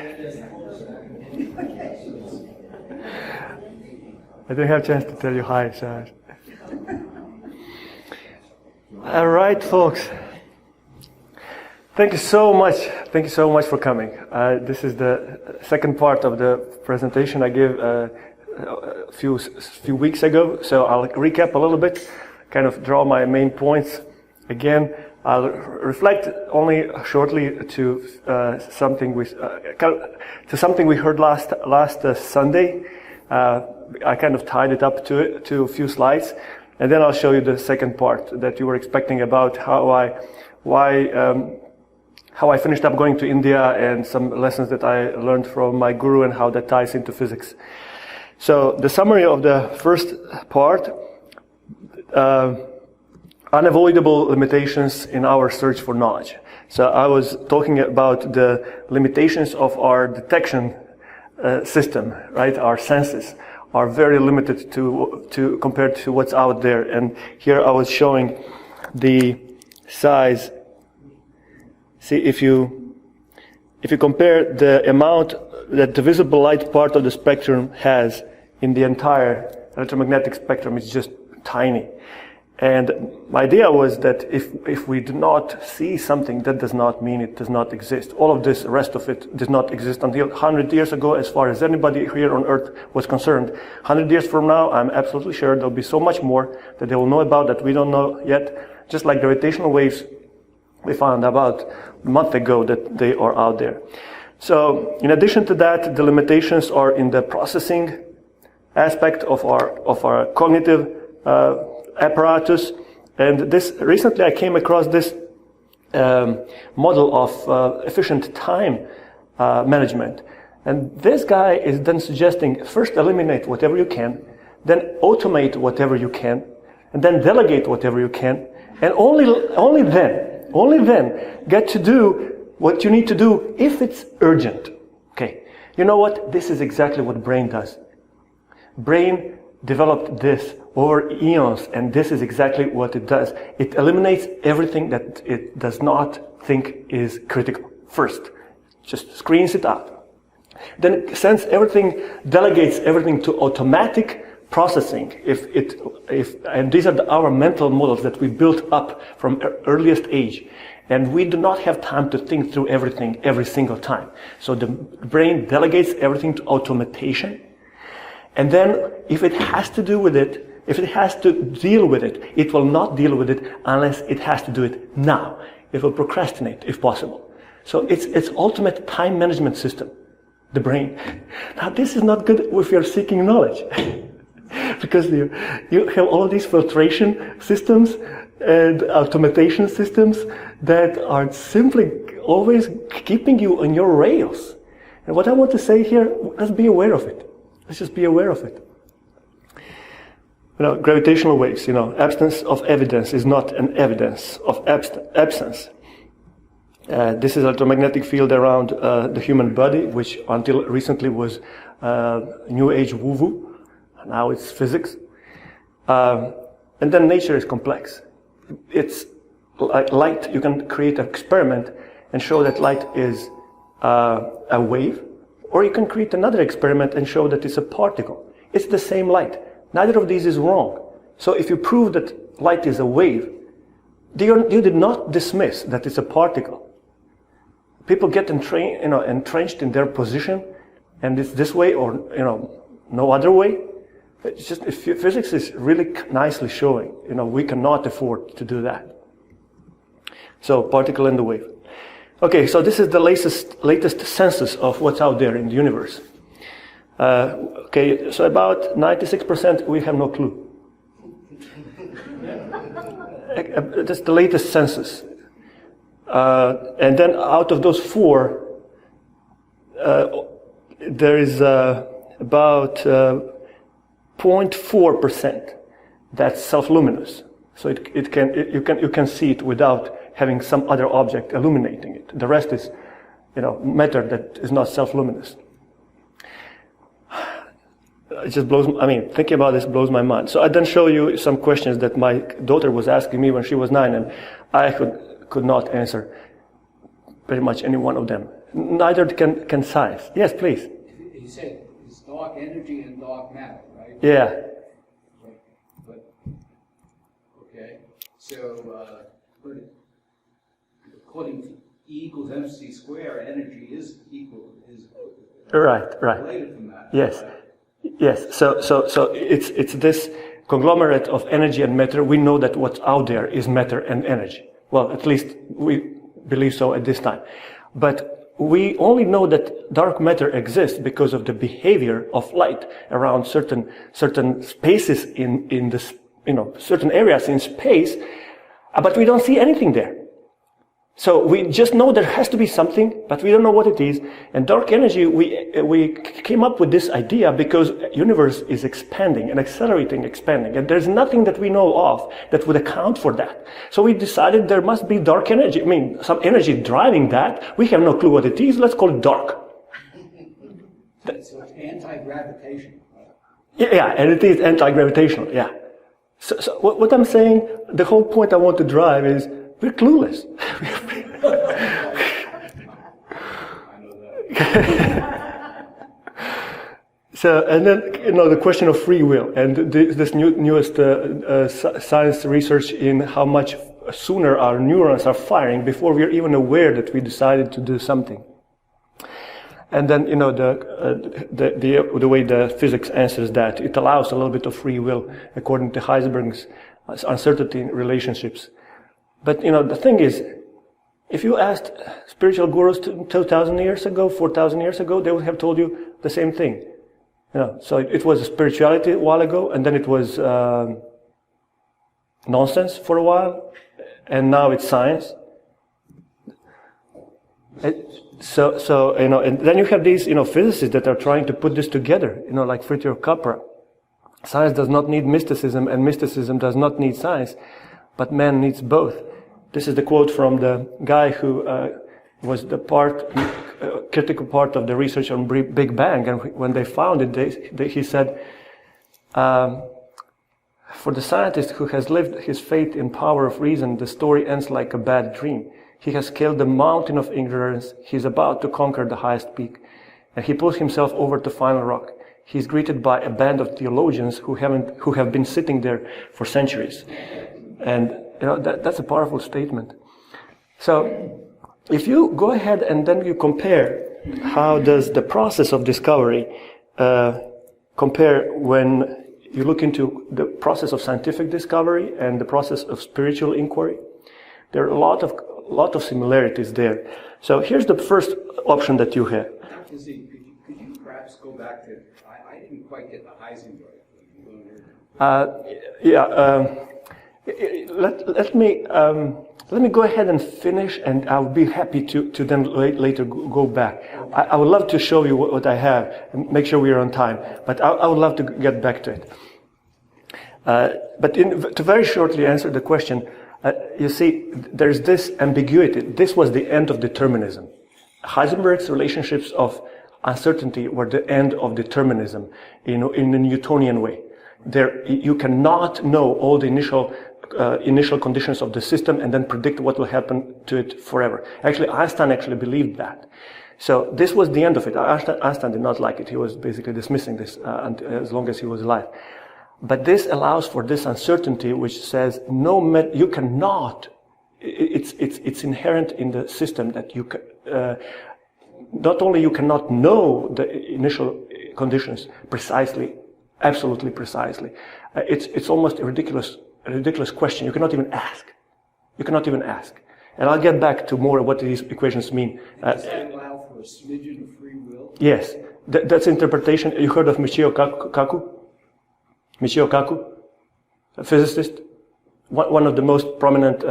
I didn't have a chance to tell you hi, so. All right, folks. Thank you so much. Thank you so much for coming. This is the second part of the presentation I gave a few weeks ago. So I'll recap a little bit, kind of draw my main points again. I'll reflect only shortly to something we heard last Sunday. I kind of tied it up to a few slides, and then I'll show you the second part that you were expecting about how I finished up going to India and some lessons that I learned from my guru and how that ties into physics. So the summary of the first part, unavoidable limitations in our search for knowledge. So I was talking about the limitations of our detection system, right? Our senses are very limited to compared to what's out there. And here I was showing the size. See, if you compare the amount that the visible light part of the spectrum has in the entire electromagnetic spectrum, it's just tiny. And my idea was that if we do not see something, that does not mean it does not exist. All of this, the rest of it, did not exist until 100 years ago, as far as anybody here on Earth was concerned. 100 years from now, I'm absolutely sure there'll be so much more that they will know about that we don't know yet. Just like gravitational waves, we found about a month ago that they are out there. So, in addition to that, the limitations are in the processing aspect of our cognitive apparatus. And recently I came across this model of efficient time management. And this guy is then suggesting first eliminate whatever you can, then automate whatever you can, and then delegate whatever you can, and only then get to do what you need to do if it's urgent. Okay, you know what? This is exactly what brain does. Brain developed this over eons, and this is exactly what it does. It eliminates everything that it does not think is critical first. Just screens it out. Then it sends everything, delegates everything to automatic processing. And these are our mental models that we built up from earliest age. And we do not have time to think through everything every single time. So the brain delegates everything to automation. And then if it has to do with it, if it has to deal with it, it will not deal with it unless it has to do it now. It will procrastinate if possible. So it's ultimate time management system, the brain. Now this is not good if you're seeking knowledge. Because you have all of these filtration systems and automation systems that are simply always keeping you on your rails. And what I want to say here, let's be aware of it. Let's just be aware of it. Gravitational waves, absence of evidence is not an evidence of absence. This is electromagnetic field around the human body, which until recently was New Age woo-woo. Now it's physics. And then nature is complex. It's like light. You can create an experiment and show that light is a wave, or you can create another experiment and show that it's a particle. It's the same light. Neither of these is wrong. So if you prove that light is a wave, you did not dismiss that it's a particle. People get entrenched in their position, and it's this way or no other way. It's just physics is really nicely showing. We cannot afford to do that. So particle and the wave. Okay, so this is the latest census of what's out there in the universe. Okay, so about 96% we have no clue. That's the latest census. And then out of those 4, there is about 0.4% that's self-luminous. So you can see it without having some other object illuminating it. The rest is, matter that is not self-luminous. It just thinking about this blows my mind. So I then show you some questions that my daughter was asking me when she was 9, and I could not answer pretty much any one of them. Neither can science. Yes, please. He said it's dark energy and dark matter, right? Yeah. But okay. So, but according to E equals mc squared, energy is Right. related to matter. Yes. Right? Yes. So it's this conglomerate of energy and matter. We know that what's out there is matter and energy. Well, at least we believe so at this time. But we only know that dark matter exists because of the behavior of light around certain spaces in this, certain areas in space, but we don't see anything there. So we just know there has to be something, but we don't know what it is. And dark energy, we came up with this idea because universe is expanding and expanding, and there's nothing that we know of that would account for that. So we decided there must be dark energy. I mean, some energy driving that. We have no clue what it is. Let's call it dark. So it's anti-gravitational. Yeah, and it is anti-gravitational. Yeah. So what I'm saying, the whole point I want to drive is, we're clueless. I know that. So, and then, the question of free will, and this newest science research in how much sooner our neurons are firing before we're even aware that we decided to do something. And then, the way the physics answers that, it allows a little bit of free will, according to Heisenberg's uncertainty in relationships. But, the thing is, if you asked spiritual gurus 2,000 years ago, 4,000 years ago, they would have told you the same thing. So it was spirituality a while ago, and then it was nonsense for a while, and now it's science. And then you have these, physicists that are trying to put this together, like Fritjof Capra. Science does not need mysticism, and mysticism does not need science, but man needs both. This is the quote from the guy who was the critical part of the research on Big Bang. And when they found it, he said, for the scientist who has lived his faith in power of reason, the story ends like a bad dream. He has scaled the mountain of ignorance. He's about to conquer the highest peak. And he pulls himself over to final rock. He's greeted by a band of theologians who have been sitting there for centuries. And that's a powerful statement. So if you go ahead and then you compare how does the process of discovery compare when you look into the process of scientific discovery and the process of spiritual inquiry, there are a lot of similarities there. So here's the first option that you have. Could you perhaps go back to, I didn't quite get the Heisenberg. Let me go ahead and finish, and I'll be happy to then later go back. I would love to show you what I have and make sure we are on time, but I would love to get back to it. But to very shortly answer the question, you see, there's this ambiguity. This was the end of determinism. Heisenberg's relationships of uncertainty were the end of determinism in a Newtonian way. You cannot know all the initial conditions of the system and then predict what will happen to it forever. Actually, Einstein actually believed that. So this was the end of it. Einstein did not like it. He was basically dismissing this as long as he was alive. But this allows for this uncertainty, which says you cannot. It's inherent in the system that you not only you cannot know the initial conditions precisely, absolutely precisely. It's almost a ridiculous question. You cannot even ask. And I'll get back to more what these equations mean. Does that allow for a smidgen of free will? Yes, that's interpretation. You heard of Michio Kaku? Michio Kaku, a physicist, one of the most prominent,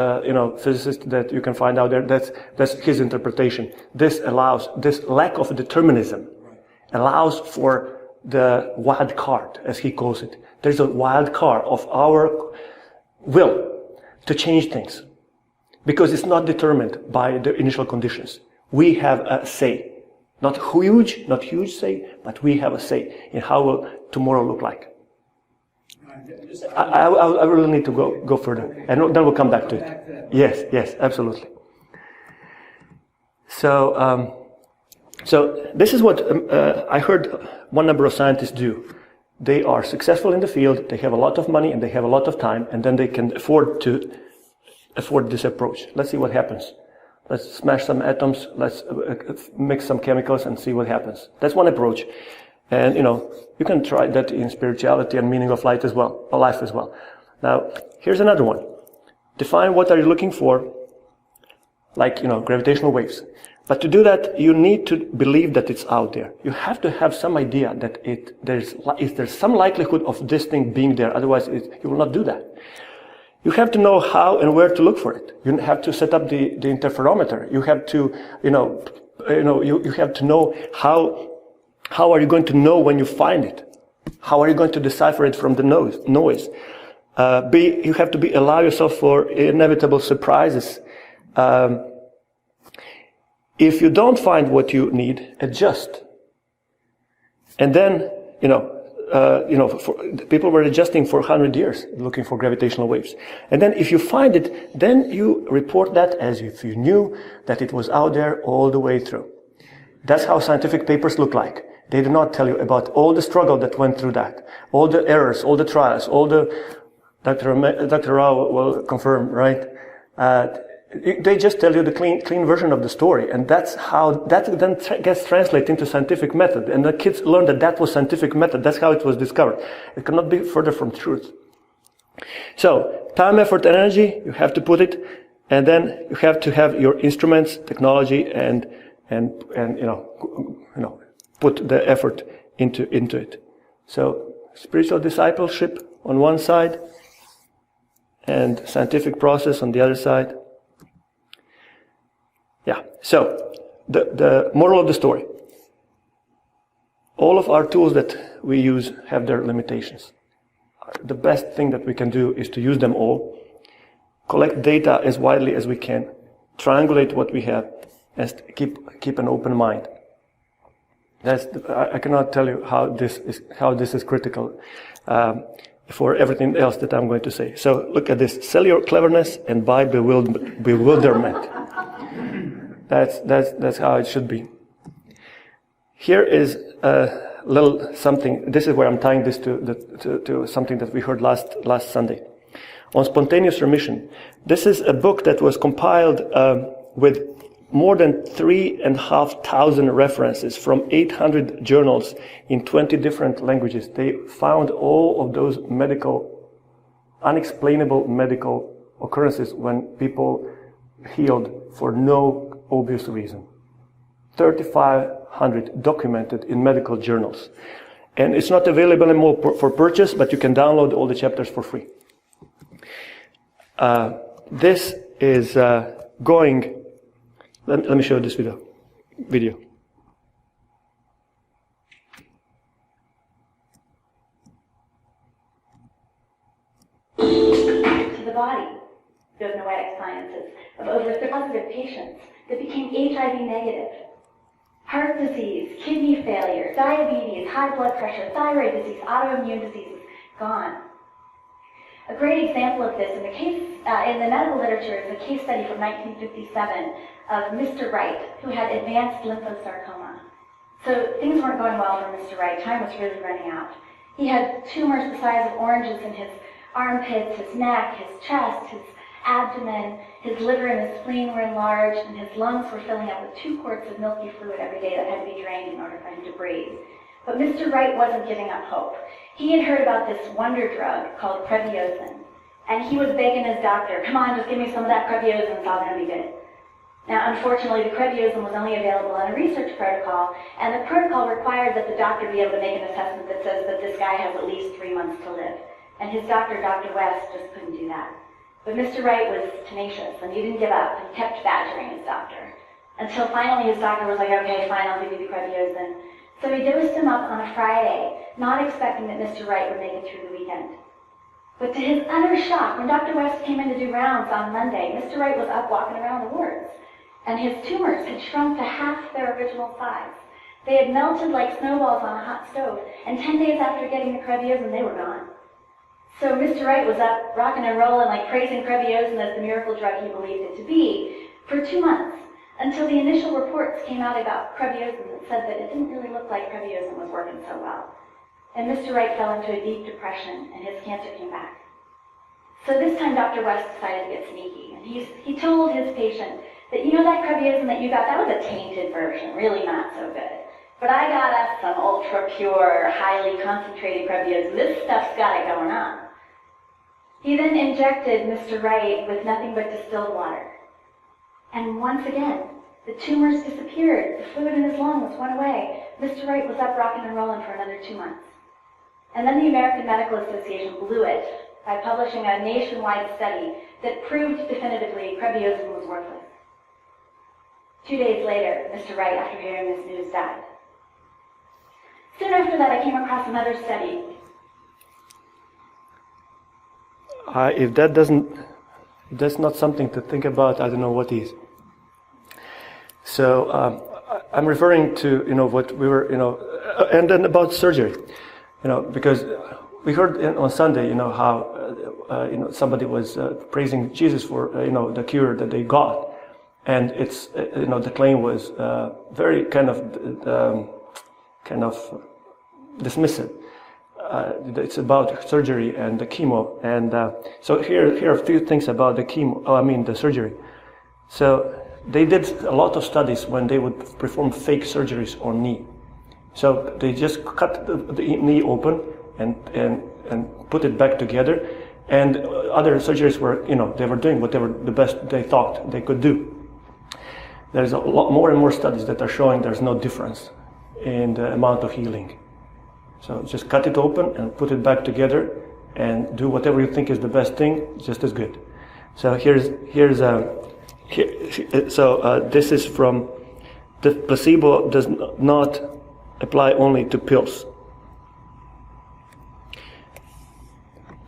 physicists that you can find out there. That's his interpretation. This lack of determinism allows for the wild card, as he calls it. There's a wild card of our will to change things, because it's not determined by the initial conditions. We have a say, not huge say, but we have a say in how will tomorrow look like. I really need to go further, and then we'll come back to it. Yes, absolutely. So So this is what I heard one number of scientists do. They are successful in the field, they have a lot of money, and they have a lot of time, and then they can afford this approach. Let's see what happens. Let's smash some atoms, let's mix some chemicals and see what happens. That's one approach. And, you can try that in spirituality and meaning of life as well. Now, here's another one. Define what are you looking for, like, gravitational waves. But to do that, you need to believe that it's out there. You have to have some idea that there's some likelihood of this thing being there. Otherwise, you will not do that. You have to know how and where to look for it. You have to set up the interferometer. You have to, you have to know how are you going to know when you find it? How are you going to decipher it from the noise? You have to allow yourself for inevitable surprises. If you don't find what you need, adjust. And then, people were adjusting for 100 years, looking for gravitational waves. And then if you find it, then you report that as if you knew that it was out there all the way through. That's how scientific papers look like. They do not tell you about all the struggle that went through that, all the errors, all the trials, all the, Dr. Rao will confirm, right? They just tell you the clean version of the story, and that's how that then gets translated into scientific method. And the kids learn that was scientific method. That's how it was discovered. It cannot be further from truth. So, time, effort, and energy, you have to put it, and then you have to have your instruments, technology, and put the effort into it. So, spiritual discipleship on one side, and scientific process on the other side. Yeah, so the moral of the story. All of our tools that we use have their limitations. The best thing that we can do is to use them all, collect data as widely as we can, triangulate what we have, and keep an open mind. I cannot tell you how this is critical for everything else that I'm going to say. So look at this: sell your cleverness and buy bewilderment. That's how it should be. Here is a little something. This is where I'm tying this to something that we heard last Sunday on spontaneous remission. This is a book that was compiled with more than 3,500 references from 800 journals in 20 different languages. They found all of those unexplainable medical occurrences when people healed for no obvious reason. 3,500 documented in medical journals. And it's not available anymore for purchase, but you can download all the chapters for free. This is going... Let me show you this video. To the body, those noetic sciences, of over 3,000 patients that became HIV negative. Heart disease, kidney failure, diabetes, high blood pressure, thyroid disease, autoimmune diseases, gone. A great example of this in the medical literature is a case study from 1957 of Mr. Wright, who had advanced lymphosarcoma. So things weren't going well for Mr. Wright. Time was really running out. He had tumors the size of oranges in his armpits, his neck, his chest, his abdomen, his liver and his spleen were enlarged, and his lungs were filling up with 2 quarts of milky fluid every day that had to be drained in order for him to breathe. But Mr. Wright wasn't giving up hope. He had heard about this wonder drug called Previosin, and he was begging his doctor, come on, just give me some of that Previosin, it's all going to be good. Now, unfortunately, the Previosin was only available on a research protocol, and the protocol required that the doctor be able to make an assessment that says that this guy has at least 3 months to live. And his doctor, Dr. West, just couldn't do that. But Mr. Wright was tenacious, and he didn't give up. He kept badgering his doctor. Until finally his doctor was like, okay, fine, I'll give you the Previosin. So he dosed him up on a Friday, not expecting that Mr. Wright would make it through the weekend. But to his utter shock, when Dr. West came in to do rounds on Monday, Mr. Wright was up walking around the wards, and his tumors had shrunk to half their original size. They had melted like snowballs on a hot stove, and 10 days after getting the Previosin, they were gone. So Mr. Wright was up rocking and rolling, like praising Previosin as the miracle drug he believed it to be, for 2 months, until the initial reports came out about Krebbiosum that said that it didn't really look like Krebbiosum was working so well. And Mr. Wright fell into a deep depression, and his cancer came back. So this time Dr. West decided to get sneaky, and he told his patient that, you know, that Krebbiosum that you got, that was a tainted version, really not so good. But I got us some ultra-pure, highly concentrated Krebbiosum. This stuff's got it going on. He then injected Mr. Wright with nothing but distilled water. And once again, the tumors disappeared. The fluid in his lungs went away. Mr. Wright was up rocking and rolling for another 2 months. And then the American Medical Association blew it by publishing a nationwide study that proved definitively Krebbiosum was worthless. 2 days later, Mr. Wright, after hearing this news, died. Soon after that, I came across another study. If that's not something to think about, I don't know what is. So I'm referring to, what we were, and then about surgery, because we heard on Sunday, how, somebody was praising Jesus for, the cure that they got. And it's, the claim was very kind of dismissive. It's about surgery and the chemo. And so here are a few things about the surgery. So they did a lot of studies when they would perform fake surgeries on knee. So they just cut the knee open and put it back together. And other surgeries were, they were doing whatever the best they thought they could do. There's a lot more and more studies that are showing there's no difference in the amount of healing. So just cut it open and put it back together and do whatever you think is the best thing, just as good. So this is from the placebo does not apply only to pills.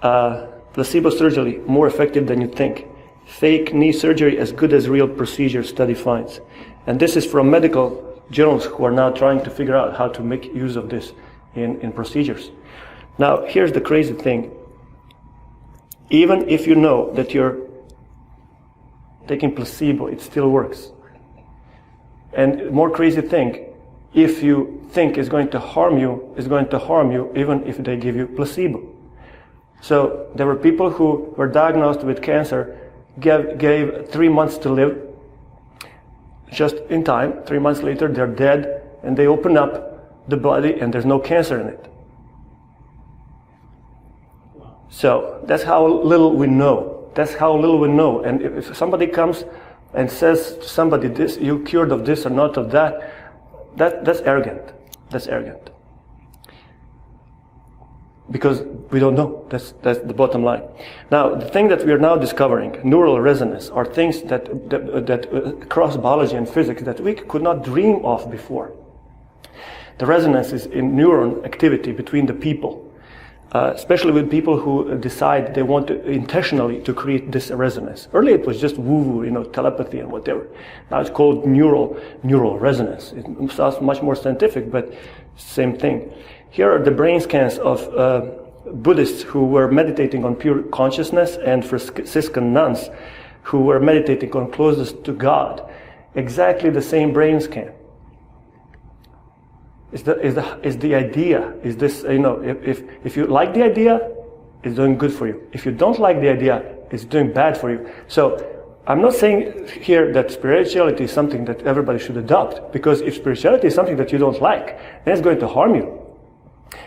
Placebo surgery more effective than you think. Fake knee surgery as good as real procedure, study finds. And this is from medical journals who are now trying to figure out how to make use of this in procedures. Now, here's the crazy thing. Even if you know that you're taking placebo, it still works. And more crazy thing, if you think it's going to harm you, even if they give you placebo. So there were people who were diagnosed with cancer, gave 3 months to live, just in time. 3 months later, they're dead, and they open up the body, and there's no cancer in it. So that's how little we know. And if somebody comes and says to somebody, "This, you cured of this or not of that," that's arrogant. That's arrogant. Because we don't know. That's the bottom line. Now, the thing that we are now discovering, neural resonance, are things that cross biology and physics that we could not dream of before. The resonance is in neuron activity between the people, especially with people who decide they want to intentionally to create this resonance. Earlier it was just woo-woo, telepathy and whatever. Now it's called neural resonance. It sounds much more scientific, but same thing. Here are the brain scans of Buddhists who were meditating on pure consciousness and Franciscan nuns who were meditating on closest to God. Exactly the same brain scan. Is the idea, is this, if you like the idea, it's doing good for you. If you don't like the idea, it's doing bad for you. So I'm not saying here that spirituality is something that everybody should adopt, because if spirituality is something that you don't like, then it's going to harm you.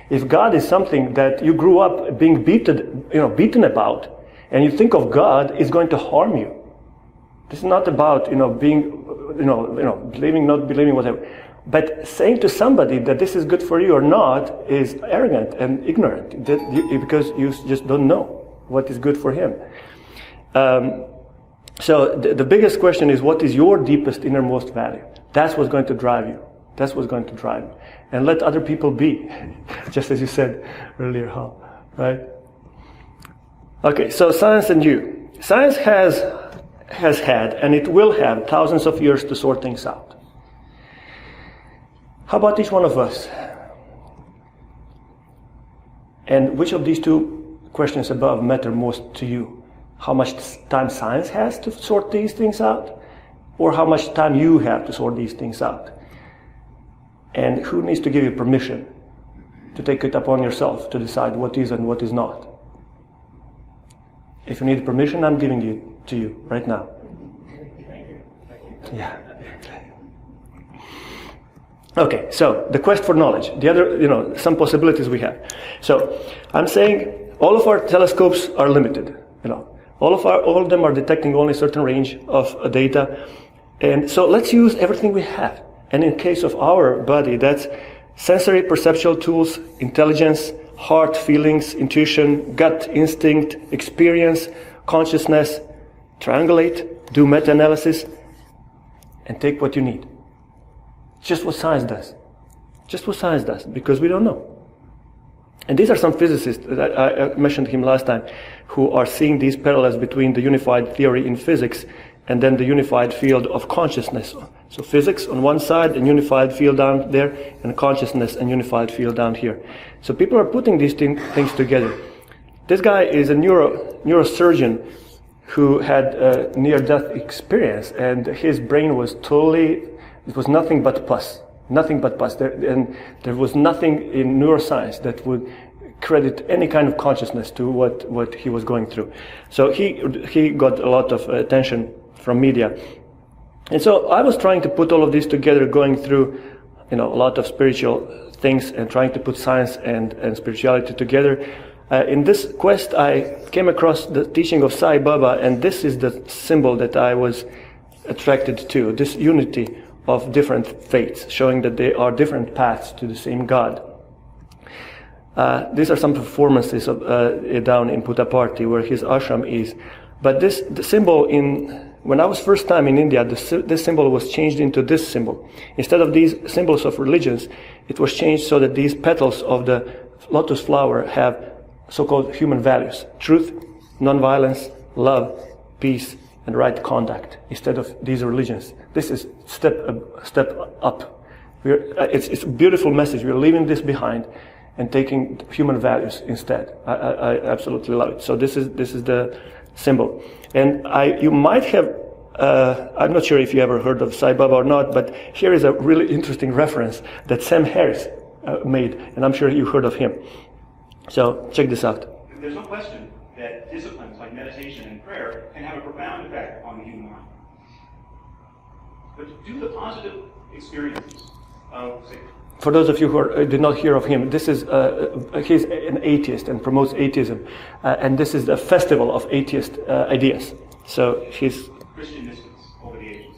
If God is something that you grew up being beaten about, and you think of God, it's going to harm you. This is not about, being, believing, not believing, whatever. But saying to somebody that this is good for you or not is arrogant and ignorant, because you just don't know what is good for him. So the biggest question is, what is your deepest, innermost value? That's what's going to drive you. That's what's going to drive you. And let other people be, just as you said earlier, right? Okay, so science and you. Science has had, and it will have, thousands of years to sort things out. How about each one of us? And which of these two questions above matter most to you? How much time science has to sort these things out? or how much time you have to sort these things out. And who needs to give you permission to take it upon yourself to decide what is and what is not? If you need permission, I'm giving it to you right now. Yeah. Okay, so the quest for knowledge, the other, some possibilities we have. So I'm saying all of our telescopes are limited. All of them are detecting only a certain range of data, and so let's use everything we have. And in case of our body, that's sensory perceptual tools, intelligence, heart, feelings, intuition, gut, instinct, experience, consciousness. Triangulate, do meta-analysis, and take what you need. Just what science does. Just what science does, because we don't know. And these are some physicists, that I mentioned him last time, who are seeing these parallels between the unified theory in physics and then the unified field of consciousness. So physics on one side and unified field down there, and consciousness and unified field down here. So people are putting these things together. This guy is a neurosurgeon who had a near-death experience, and his brain was it was nothing but pus. Nothing but pus. And there was nothing in neuroscience that would credit any kind of consciousness to what he was going through. So he got a lot of attention from media. And so I was trying to put all of this together, going through a lot of spiritual things and trying to put science and spirituality together. In this quest, I came across the teaching of Sai Baba, and this is the symbol that I was attracted to, this unity of different faiths, showing that they are different paths to the same God. These are some performances of, down in Puttaparthi, where his ashram is. But the symbol when I was first time in India, this symbol was changed into this symbol. Instead of these symbols of religions, it was changed so that these petals of the lotus flower have so-called human values: truth, non-violence, love, peace, and right conduct, instead of these religions. This is step up. It's a beautiful message. We're leaving this behind and taking human values instead. I absolutely love it. So this is the symbol. And you might have, I'm not sure if you ever heard of Sai Baba or not, but here is a really interesting reference that Sam Harris made, and I'm sure you heard of him. So check this out. There's no question that disciplines like meditation and prayer can have a profound effect on the human mind. But do the positive experiences of, say, for those of you who did not hear of him, this is he's an atheist and promotes atheism, and this is the festival of atheist ideas. So he's Christian mystics over the ages.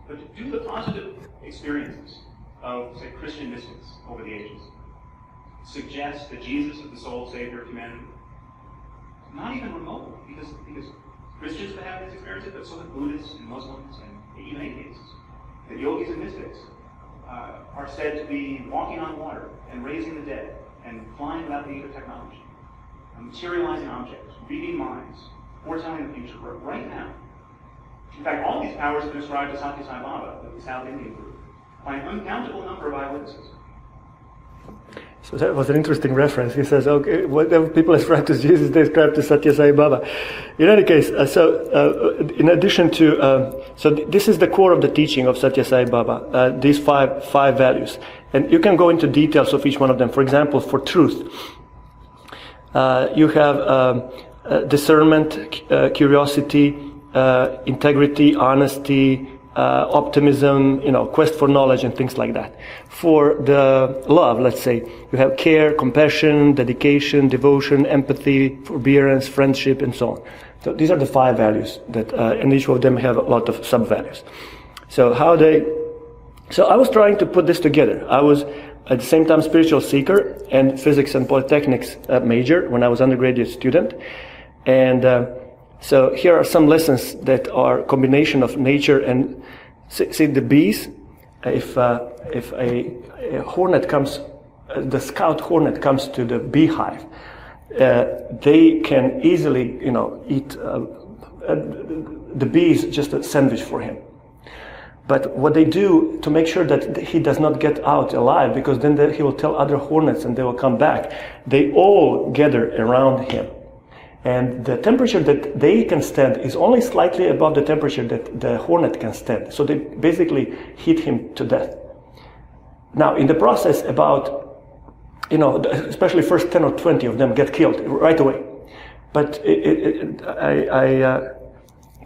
But do the positive experiences of, say, Christian mystics over the ages suggest that Jesus is the sole savior of humanity? Not even remotely, because Christians have these experiences, but so do Buddhists and Muslims and even atheists. The yogis and mystics are said to be walking on water and raising the dead and flying without the aid of technology, materializing objects, reading minds, foretelling the future right now. In fact, all these powers have been ascribed to Satya Sai Baba, the South Indian group, by an uncountable number of eyewitnesses. So that was an interesting reference. He says, okay, whatever people ascribe to Jesus, they ascribe to Satya Sai Baba. In any case, in addition to, this is the core of the teaching of Satya Sai Baba, these five values. And you can go into details of each one of them. For example, for truth, you have discernment, curiosity, integrity, honesty, optimism, quest for knowledge and things like that. For the love, let's say, you have care, compassion, dedication, devotion, empathy, forbearance, friendship, and so on. So these are the five values that, and each of them have a lot of sub-values. So I was trying to put this together. I was at the same time spiritual seeker and physics and polytechnics major when I was undergraduate student. And so here are some lessons that are a combination of nature and, see the bees. If a hornet comes, the scout hornet comes to the beehive, they can easily, eat the bees just a sandwich for him. But what they do to make sure that he does not get out alive, because then he will tell other hornets and they will come back, they all gather around him. And the temperature that they can stand is only slightly above the temperature that the Hornet can stand. So they basically hit him to death. Now, in the process, about, especially first 10 or 20 of them get killed right away. But I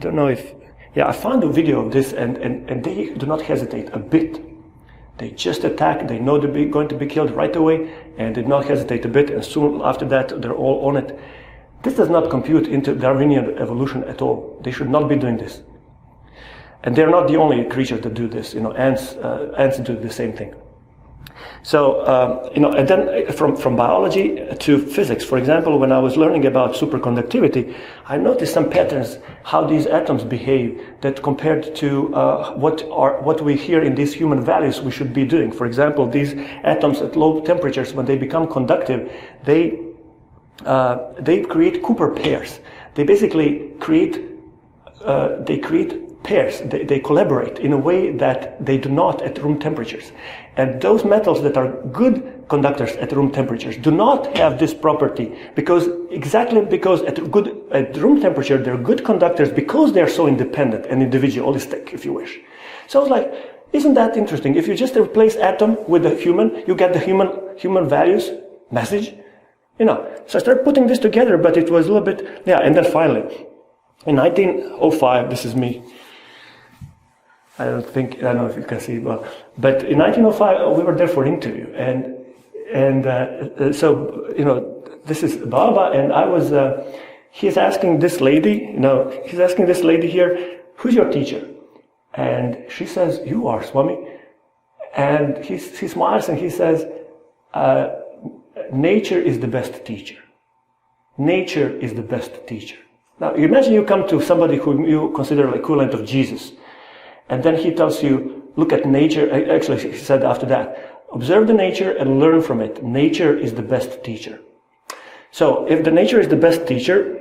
don't know if, I found a video of this, and they do not hesitate a bit. They just attack, they know they're going to be killed right away, and did not hesitate a bit, and soon after that, they're all on it. This does not compute into Darwinian evolution at all. They should not be doing this. And they're not the only creatures that do this. Ants do the same thing. So, and then from biology to physics, for example, when I was learning about superconductivity, I noticed some patterns, how these atoms behave, that compared to what we hear in these human values we should be doing. For example, these atoms at low temperatures, when they become conductive, they create Cooper pairs. They basically create pairs. They collaborate in a way that they do not at room temperatures. And those metals that are good conductors at room temperatures do not have this property because at room temperature they're good conductors because they're so independent and individualistic, if you wish. So it's like, isn't that interesting? If you just replace atom with a human, you get the human values message. So I started putting this together, but it was a little bit, and then finally, in 1905, this is me. I don't know if you can see well, but in 1905 we were there for an interview, and so this is Baba, and I was. He's asking this lady, here, who's your teacher? And she says, you are, Swami. And he smiles and he says, nature is the best teacher. Nature is the best teacher. Now, imagine you come to somebody whom you consider the equivalent of Jesus, and then he tells you, look at nature. Actually, he said after that, observe the nature and learn from it. Nature is the best teacher. So, if the nature is the best teacher,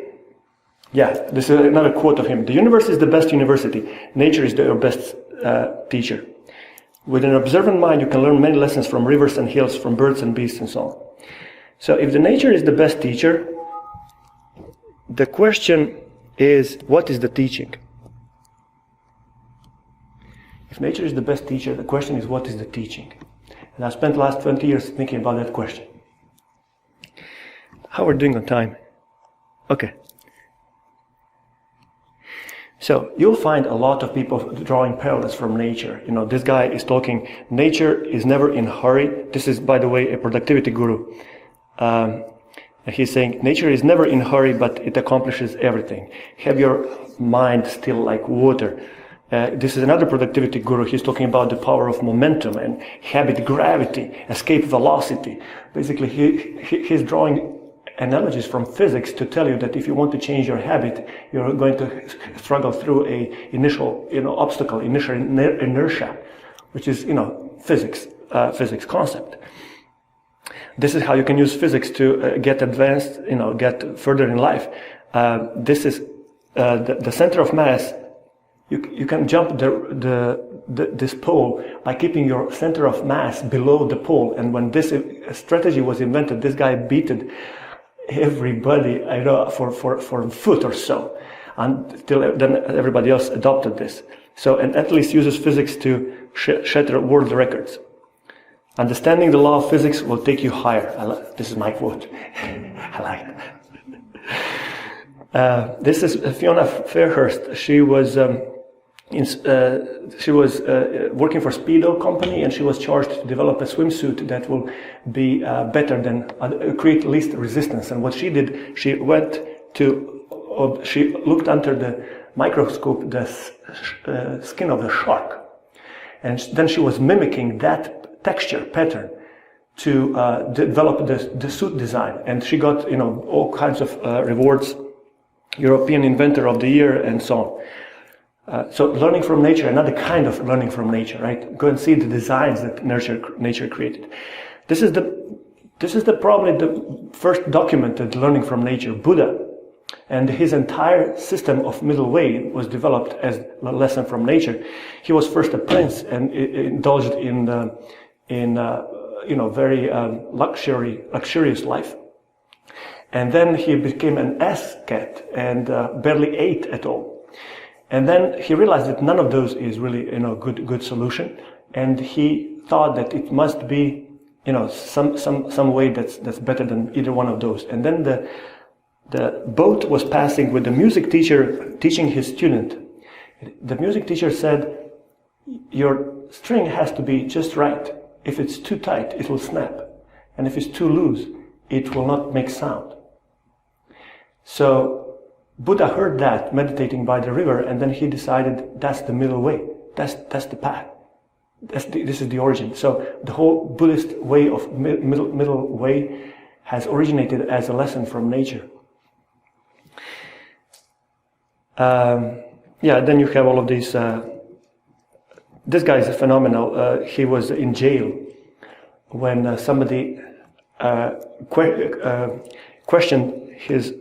this is another quote of him. The universe is the best university. Nature is your best teacher. With an observant mind, you can learn many lessons from rivers and hills, from birds and beasts and so on. So if the nature is the best teacher, the question is, what is the teaching? If nature is the best teacher, the question is, what is the teaching? And I've spent the last 20 years thinking about that question. How are we doing on time? Okay. So you'll find a lot of people drawing parallels from nature. This guy is talking, nature is never in a hurry. This is, by the way, a productivity guru. He's saying, nature is never in a hurry, but it accomplishes everything. Have your mind still like water. This is another productivity guru. He's talking about the power of momentum and habit gravity, escape velocity. Basically, he's drawing analogies from physics to tell you that if you want to change your habit, you're going to struggle through a initial, obstacle, initial inertia, which is, physics concept. This is how you can use physics to get advanced, get further in life. This is the center of mass. You can jump this pole by keeping your center of mass below the pole. And when this strategy was invented, this guy beated everybody, for a foot or so, until then everybody else adopted this. So an athlete uses physics to shatter world records. Understanding the law of physics will take you higher. This is my quote. I like it. This is Fiona Fairhurst. She was working for Speedo company, and she was charged to develop a swimsuit that will be better than create least resistance. And what she did, she looked under the microscope the skin of the shark, and then she was mimicking that texture pattern to develop the suit design, and she got all kinds of rewards, European Inventor of the Year, and so on. So learning from nature, another kind of learning from nature, right? Go and see the designs that nature created. This is probably the first documented learning from nature, Buddha, and his entire system of middle way was developed as a lesson from nature. He was first a prince and indulged in very luxurious life, And then he became an asket and barely ate at all. And then he realized that none of those is really, good solution. And he thought that it must be, some way that's better than either one of those. And then the boat was passing with the music teacher teaching his student. The music teacher said, your string has to be just right. If it's too tight, it will snap. And if it's too loose, it will not make sound. So Buddha heard that meditating by the river, and then he decided that's the middle way. That's the path. This is the origin. So the whole Buddhist way of middle way has originated as a lesson from nature. Then you have all of these. This guy is phenomenal. He was in jail when somebody questioned his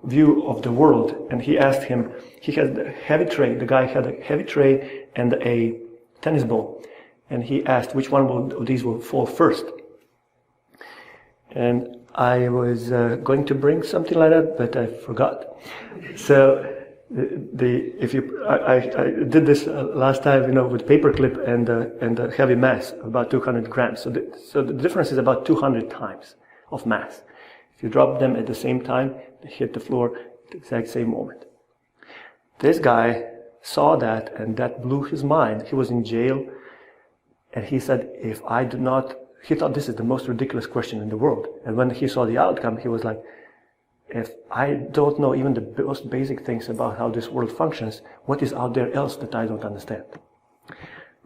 view of the world, and he asked him. He had a heavy tray. The guy had a heavy tray and a tennis ball, and he asked which one of these will fall first. And I was going to bring something like that, but I forgot. So I did this last time, with paperclip and a heavy mass, about 200 grams. So the difference is about 200 times of mass. If you drop them at the same time, they hit the floor at the exact same moment. This guy saw that, and that blew his mind. He was in jail, and he said, he thought this is the most ridiculous question in the world. And when he saw the outcome, he was like, if I don't know even the most basic things about how this world functions, what is out there else that I don't understand?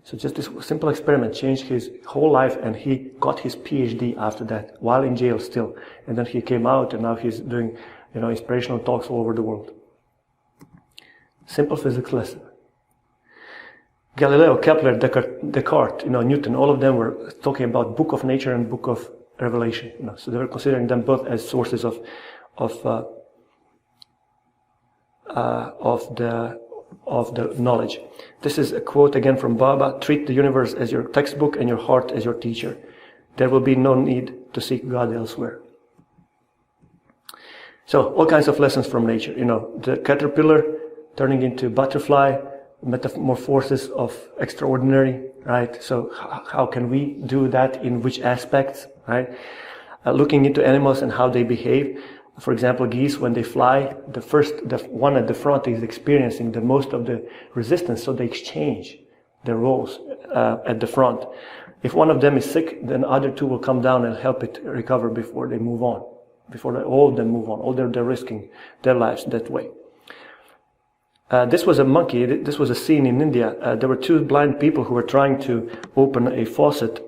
So just this simple experiment changed his whole life, and he got his PhD after that, while in jail still. And then he came out, and now he's doing, inspirational talks all over the world. Simple physics lesson. Galileo, Kepler, Descartes, Newton, all of them were talking about Book of Nature and Book of Revelation. So they were considering them both as sources of the knowledge. This is a quote again from Baba: treat the universe as your textbook and your heart as your teacher. There will be no need to seek God elsewhere. So all kinds of lessons from nature. The caterpillar turning into butterfly, metamorphosis of extraordinary, right? So how can we do that, in which aspects, right? Looking into animals and how they behave. For example, geese, when they fly, the one at the front is experiencing the most of the resistance, so they exchange their roles at the front. If one of them is sick, then the other two will come down and help it recover before they move on. Before all of them move on. All they're risking their lives that way. This was a monkey. This was a scene in India. There were two blind people who were trying to open a faucet,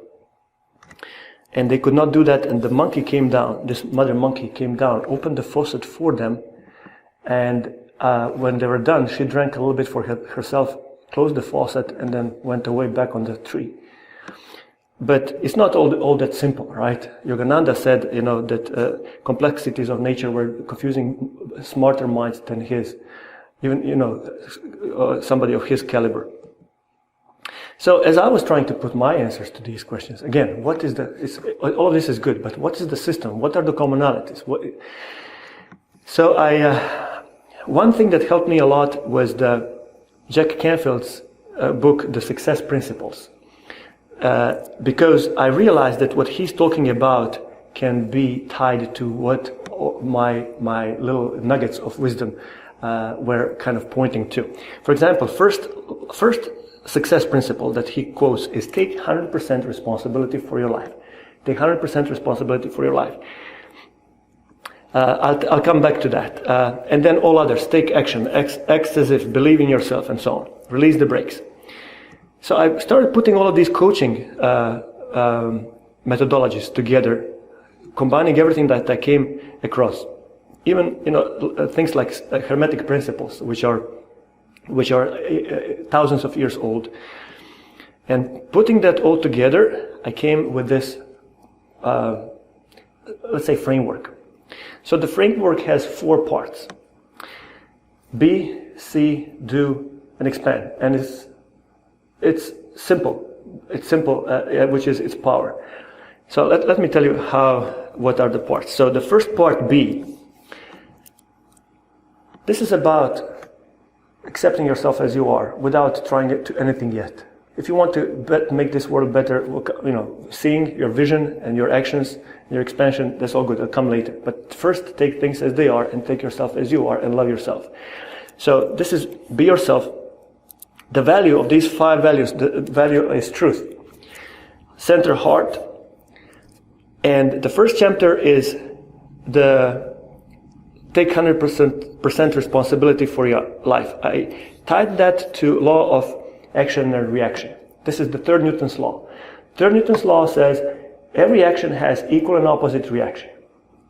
and they could not do that, and the monkey came down. This mother monkey came down, opened the faucet for them, and when they were done, she drank a little bit for herself, closed the faucet, and then went away back on the tree. But it's not all that simple, right? Yogananda said, that complexities of nature were confusing smarter minds than his, even, somebody of his caliber. So as I was trying to put my answers to these questions, again, all of this is good, but what is the system? What are the commonalities? So one thing that helped me a lot was Jack Canfield's book, The Success Principles. Because I realized that what he's talking about can be tied to what my little nuggets of wisdom were kind of pointing to. For example, first success principle that he quotes is take 100% responsibility for your life. Take 100% responsibility for your life. I'll come back to that. And then all others, take action, act as if, believe in yourself, and so on. Release the brakes. So I started putting all of these coaching methodologies together, combining everything that I came across. Even things like hermetic principles, which are thousands of years old. And putting that all together, I came with this, let's say, framework. So the framework has 4 parts: be, see, do, and expand. And it's simple. It's simple, which is its power. So let me tell you what are the parts. So the first part, B, this is about accepting yourself as you are without trying to anything yet. If you want to make this world better, seeing your vision and your actions, your expansion, that's all good. It'll come later. But first, take things as they are and take yourself as you are and love yourself. So this is be yourself. The value of these 5 values, the value is truth. Center heart. And the first chapter is take 100% responsibility for your life. I tied that to law of action and reaction. This is the third Newton's law. Third Newton's law says every action has equal and opposite reaction.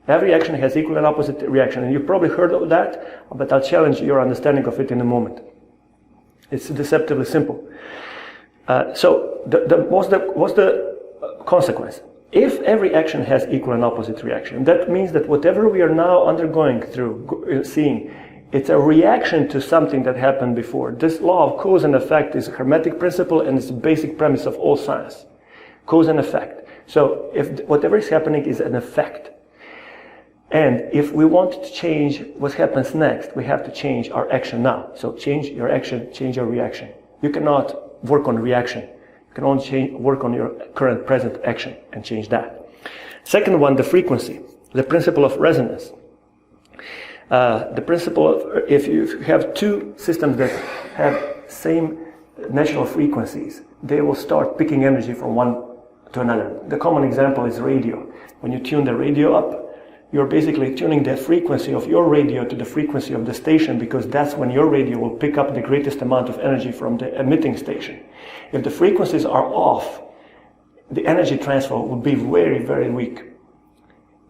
Every action has equal and opposite reaction. And you've probably heard of that, but I'll challenge your understanding of it in a moment. It's deceptively simple. So what's the consequence? If every action has equal and opposite reaction, that means that whatever we are now undergoing through, seeing, it's a reaction to something that happened before. This law of cause and effect is a hermetic principle and it's the basic premise of all science. Cause and effect. So if whatever is happening is an effect, and if we want to change what happens next, we have to change our action now. So change your action, change your reaction. You cannot work on reaction. You can only work on your current present action and change that. Second one, the frequency, the principle of resonance. The principle of, if you have 2 systems that have same natural frequencies, they will start picking energy from one to another. The common example is radio. When you tune the radio up, you're basically tuning the frequency of your radio to the frequency of the station, because that's when your radio will pick up the greatest amount of energy from the emitting station. If the frequencies are off, the energy transfer will be very, very weak.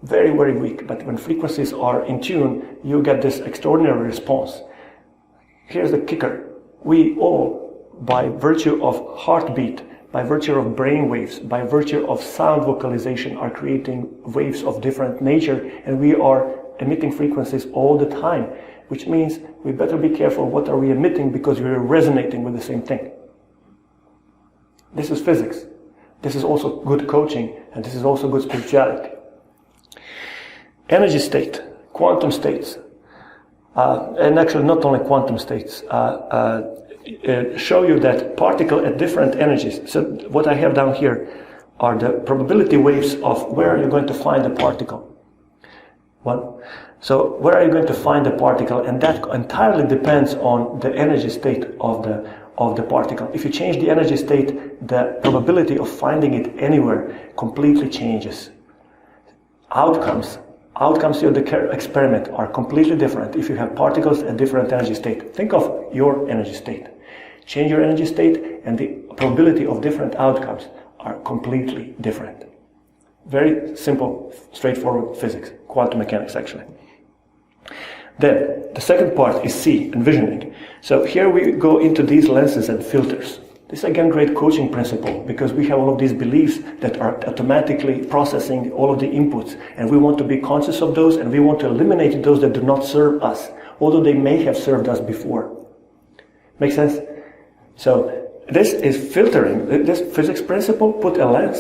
Very, very weak. But when frequencies are in tune, you get this extraordinary response. Here's the kicker. We all, by virtue of heartbeat, by virtue of brain waves, by virtue of sound vocalization, are creating waves of different nature, and we are emitting frequencies all the time, which means we better be careful what are we emitting, because we're resonating with the same thing. This is physics. This is also good coaching, and this is also good spirituality. Energy state, quantum states, and actually not only quantum states, show you that particle at different energies. So what I have down here are the probability waves of where you're going to find the particle. So where are you going to find the particle? And that entirely depends on the energy state of the particle. If you change the energy state, the probability of finding it anywhere completely changes. Outcomes of the experiment are completely different if you have particles at different energy state. Think of your energy state. Change your energy state and the probability of different outcomes are completely different. Very simple, straightforward physics, quantum mechanics actually. Then, the second part is C, envisioning. So here we go into these lenses and filters. This is again great coaching principle, because we have all of these beliefs that are automatically processing all of the inputs, and we want to be conscious of those, and we want to eliminate those that do not serve us, although they may have served us before. Make sense? So this is filtering. This physics principle, put a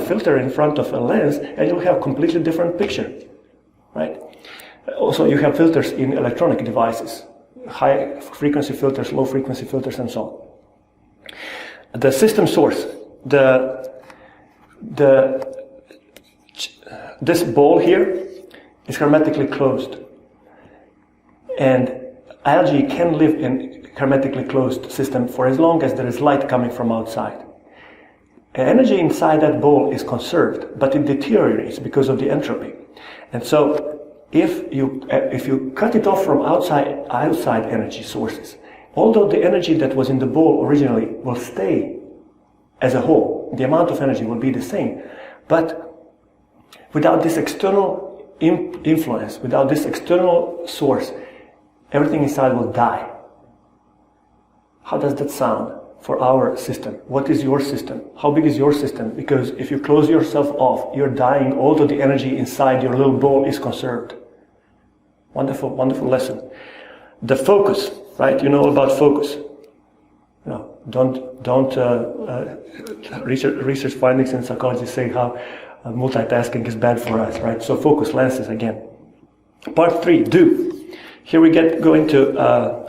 filter in front of a lens, and you'll have a completely different picture, right? Also, you have filters in electronic devices, high frequency filters, low frequency filters, and so on. The system source, this ball here is hermetically closed, and algae can live in hermetically closed system for as long as there is light coming from outside. Energy inside that bowl is conserved, but it deteriorates because of the entropy. And so if you cut it off from outside energy sources, although the energy that was in the bowl originally will stay as a whole, the amount of energy will be the same, but without this external influence, without this external source, everything inside will die. How does that sound for our system? What is your system? How big is your system? Because if you close yourself off, you're dying, although the energy inside your little bowl is conserved. Wonderful, wonderful lesson. The focus, right? You know about focus. don't research findings in psychology say how multitasking is bad for us, right? So focus, lenses again. Part 3, do. Here we go into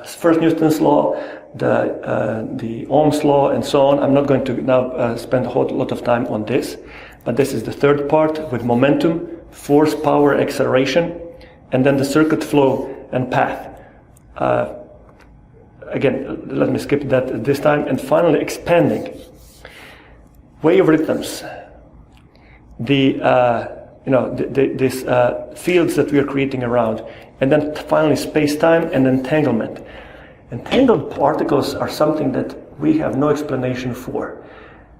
first Newton's law, the Ohm's law, and so on. I'm not going to now spend a whole lot of time on this, but this is the third part with momentum, force, power, acceleration, and then the circuit flow and path. Again, let me skip that this time. And finally, expanding. Way of rhythms. These fields that we are creating around. And then finally, space-time and entanglement. Entangled particles are something that we have no explanation for.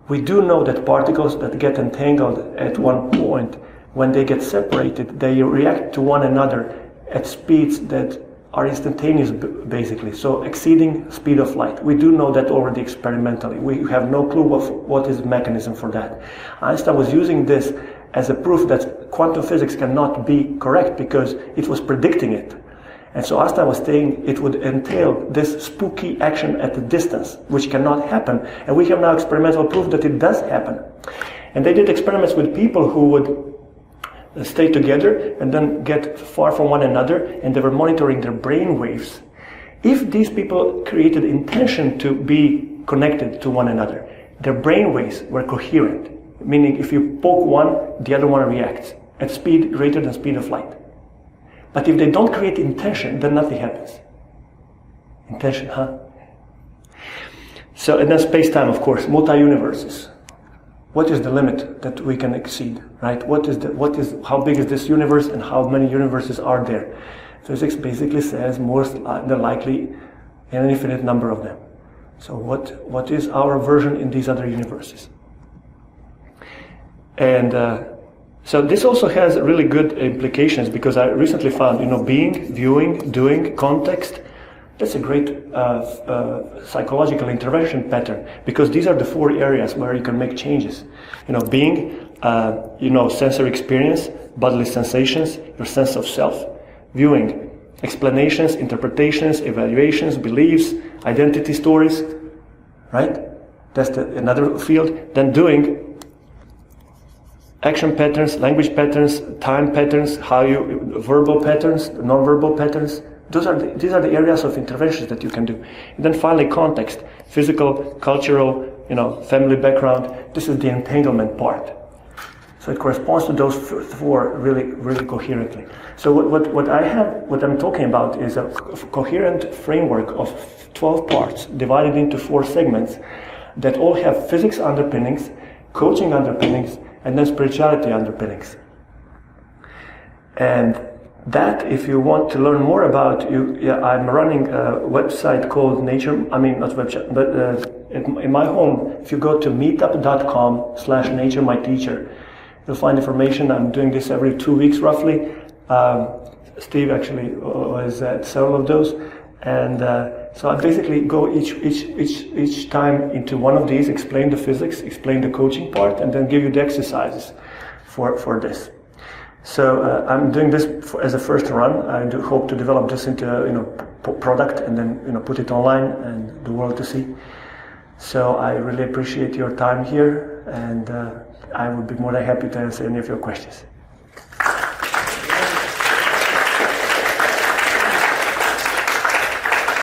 We do know that particles that get entangled at one point, when they get separated, they react to one another at speeds that are instantaneous, basically, so exceeding speed of light. We do know that already experimentally. We have no clue what is the mechanism for that. Einstein was using this as a proof that quantum physics cannot be correct because it was predicting it. And so Einstein was saying it would entail this spooky action at a distance, which cannot happen. And we have now experimental proof that it does happen. And they did experiments with people who would stay together and then get far from one another, and they were monitoring their brain waves. If these people created intention to be connected to one another, their brain waves were coherent, meaning if you poke one, the other one reacts at speed greater than speed of light. But if they don't create intention, then nothing happens. Intention, huh? So, and then space-time, of course, multi-universes. What is the limit that we can exceed, right? How big is this universe and how many universes are there? Physics basically says more than likely an infinite number of them. So what is our version in these other universes? And so this also has really good implications, because I recently found, being, viewing, doing, context. That's a great psychological intervention pattern, because these are the 4 areas where you can make changes. Being, sensory experience, bodily sensations, your sense of self. Viewing, explanations, interpretations, evaluations, beliefs, identity stories, right? That's another field. Then doing, action patterns, language patterns, time patterns, verbal patterns, non-verbal patterns. These are the areas of interventions that you can do. And then finally, context, physical, cultural, family background. This is the entanglement part. So it corresponds to those 4 really, really coherently. So what I'm talking about is a coherent framework of 12 parts divided into 4 segments that all have physics underpinnings, coaching underpinnings, and then spirituality underpinnings. And that, if you want to learn more about, I'm running a website called in my home, if you go to meetup.com/naturemyteacher, you'll find information. I'm doing this every 2 weeks roughly. Steve actually was at several of those. And so I basically go each time into one of these, explain the physics, explain the coaching part, and then give you the exercises for this. So I'm doing this as a first run. I do hope to develop this into a product and then put it online and the world to see. So I really appreciate your time here, and I would be more than happy to answer any of your questions.